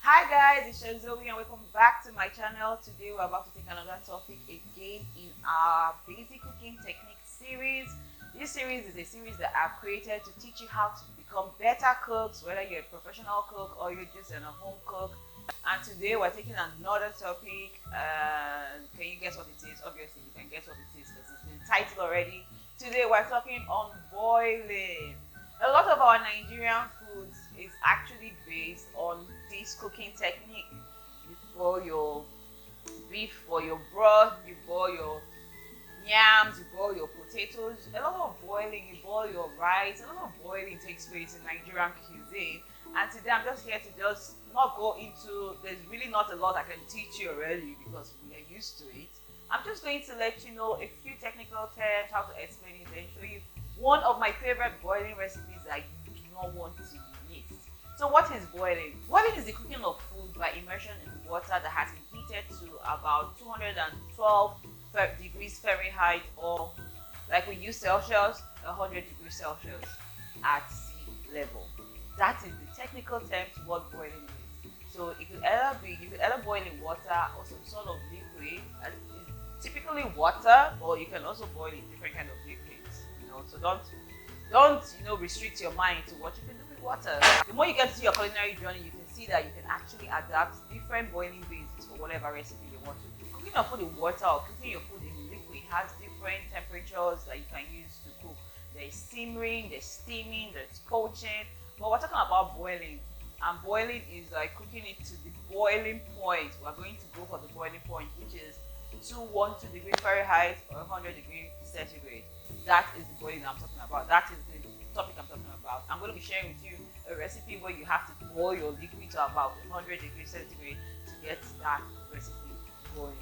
Hi guys, it's Zoe and welcome back to my channel. Today we're about to take another topic again in our basic cooking technique series. This series is a series that I've created to teach you how to become better cooks, whether you're a professional cook or you're just a home cook. And today we're taking another topic. Can you guess what it is? Obviously you can guess what it is because it's in the title already. Today we're talking on boiling. A lot of our Nigerian foods is actually based on this cooking technique. You boil your beef for your broth, you boil your yams, you boil your potatoes, a lot of boiling, you boil your rice, a lot of boiling takes place in Nigerian cuisine. And today I'm just here to just not go into, there's really not a lot I can teach you already because we are used to it. I'm just going to let you know a few technical terms, how to explain it, and show you one of my favorite boiling recipes that you do not want to miss. So what is boiling? Boiling is the cooking of food by immersion in water that has been heated to about 212 degrees Fahrenheit, or like we use Celsius, 100 degrees Celsius at sea level. That is the technical term to what boiling is. So it could either be, you could either boil in water or some sort of liquid. Typically water, or you can also boil in different kind of liquids. So don't restrict your mind to what you can do with water. The more you get to your culinary journey, you can see that you can actually adapt different boiling bases for whatever recipe you want to do. Cooking your food in water or cooking your food in liquid has different temperatures that you can use to cook. There's simmering, there's steaming, there's poaching, but we're talking about boiling. And boiling is like cooking it to the boiling point. We're going to go for the boiling point, which is 212 degrees Fahrenheit or 100 degrees centigrade. That is the boiling I'm talking about. That is the topic I'm talking about. I'm going to be sharing with you a recipe where you have to boil your liquid to about 100 degrees centigrade to get that recipe going.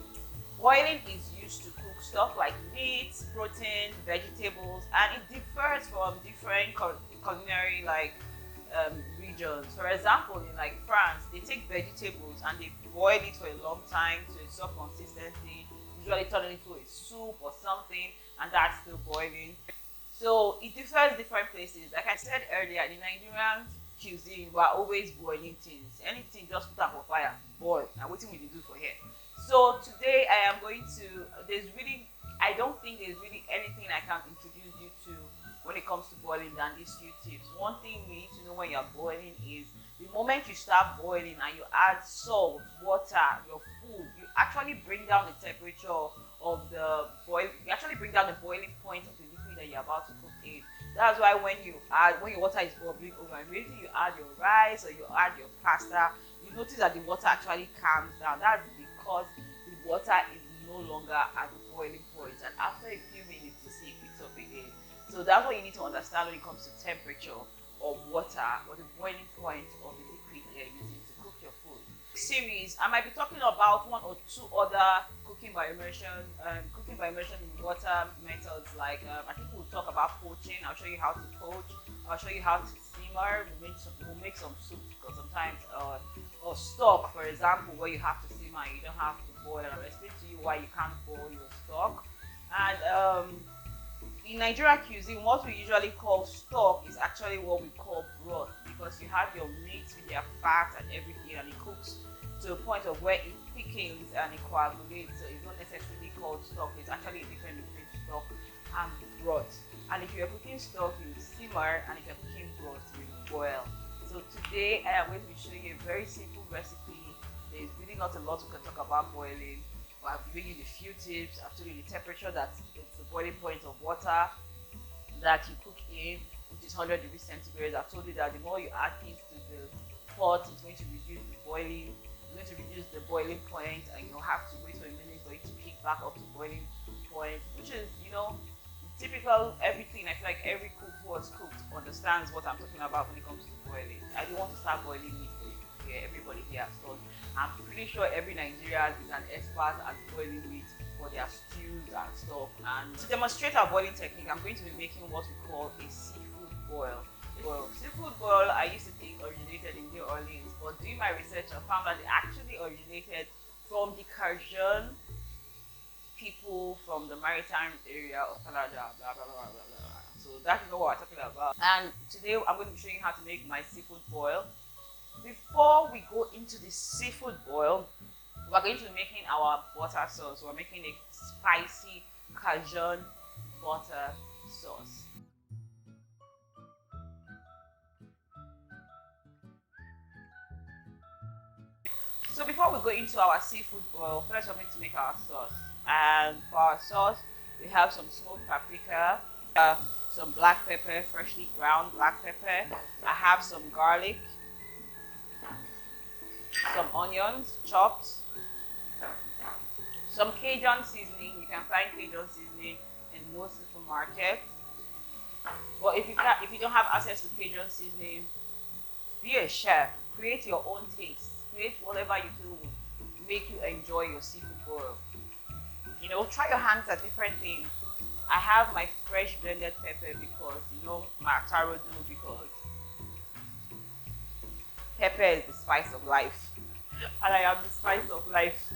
Boiling is used to cook stuff like meat, protein, vegetables, and it differs from different culinary regions. For example, in France, they take vegetables and they boil it for a long time to a soft consistency, usually turn it into a soup or something, and that's still boiling. So it differs different places. Like I said earlier, in Nigerian cuisine, we're always boiling things. Anything, just put up for fire, boil. Now what we do for here? So today I am going to, I don't think there's really anything I can introduce you to when it comes to boiling than these few tips. One thing you need to know when you're boiling is the moment you start boiling and you add salt, water, your food, you actually bring down the temperature of the boil. You actually bring down the boiling point of the liquid that you're about to cook in. That's why when your water is bubbling over, immediately you add your rice or you add your pasta, you notice that the water actually calms down. That's because the water is no longer at the boiling point, and after a few minutes you see it picks up again. So that's what you need to understand when it comes to temperature of water or the boiling point of the liquid that you're using to cook your food. Series, I might be talking about one or two other cooking by immersion in water methods. I think we'll talk about poaching. I'll show you how to poach. I'll show you how to simmer. We'll make some soup because sometimes or stock, for example, where you have to simmer, you don't have to boil. I'll explain to you why you can't boil your stock. And in Nigerian cuisine, what we usually call stock is actually what we call broth, because you have your meat with their fat and everything, and it cooks to a point of where it thickens and it coagulates. So it's not necessarily called stock. It's actually a difference between stock and broth. And if you're cooking stock, you simmer, and if you're cooking broth, you boil. So today I am going to be showing you a very simple recipe. There's really not a lot we can talk about boiling. I've given you the few tips. I've told you the temperature, that it's the boiling point of water that you cook in, which is 100 degrees centigrade. I've told you that the more you add things to the pot, it's going to reduce the boiling, point, and you'll have to wait for a minute for it to pick back up to boiling point, which is, typical everything. I feel like every cook who has cooked understands what I'm talking about when it comes to boiling. I don't want to start boiling meat for you here. Everybody here has done. I'm pretty sure every Nigerian is an expert at boiling meat for their stews and stuff. And to demonstrate our boiling technique, I'm going to be making what we call a seafood boil. Seafood boil, I used to think originated in New Orleans, but doing my research, I found that it actually originated from the Cajun people from the maritime area of Canada, blah, blah, blah, blah, blah. So that is what we're talking about. And today I'm going to be showing you how to make my seafood boil. before we go into the seafood boil, we're going to be making our butter sauce. We're making a spicy Cajun butter sauce. So before we go into our seafood boil, first we're going to make our sauce. And for our sauce, we have some smoked paprika, some black pepper, freshly ground black pepper. I have some garlic, some onions chopped, some Cajun seasoning. You can find Cajun seasoning in most supermarkets. But if you don't have access to Cajun seasoning, be a chef. Create your own taste. Create whatever you feel would make you enjoy your seafood boil. You know, try your hands at different things. I have my fresh blended pepper because, you know, my taro do, because pepper is the spice of life. And I am the spice of life.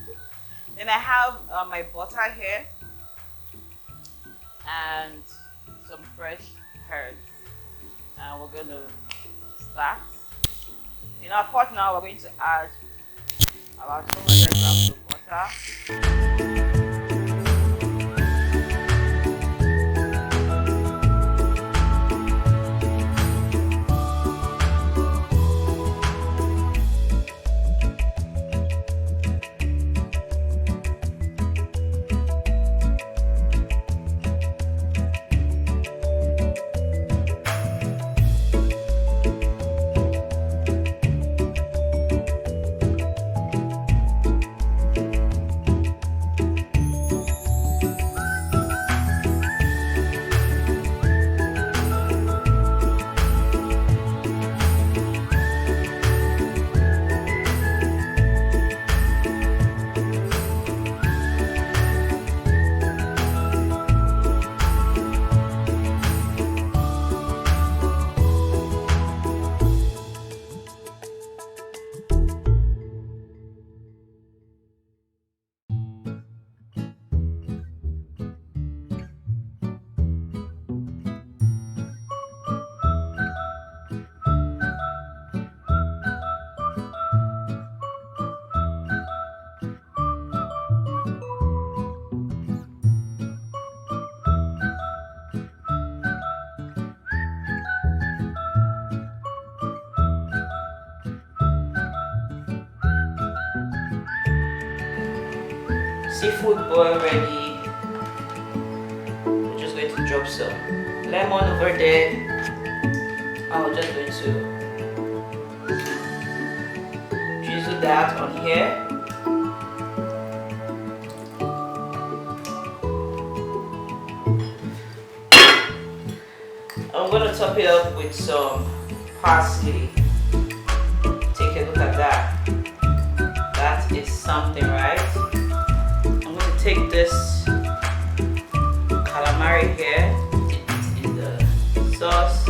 Then I have my butter here and some fresh herbs. And we're going to start. In our pot now, we're going to add about 200 grams of butter. Seafood boil ready. We're just going to drop some lemon over there. I'm just going to drizzle that on here. I'm going to top it up with some parsley. Take a look at that. That is something, right? Take this calamari here, put it in the sauce.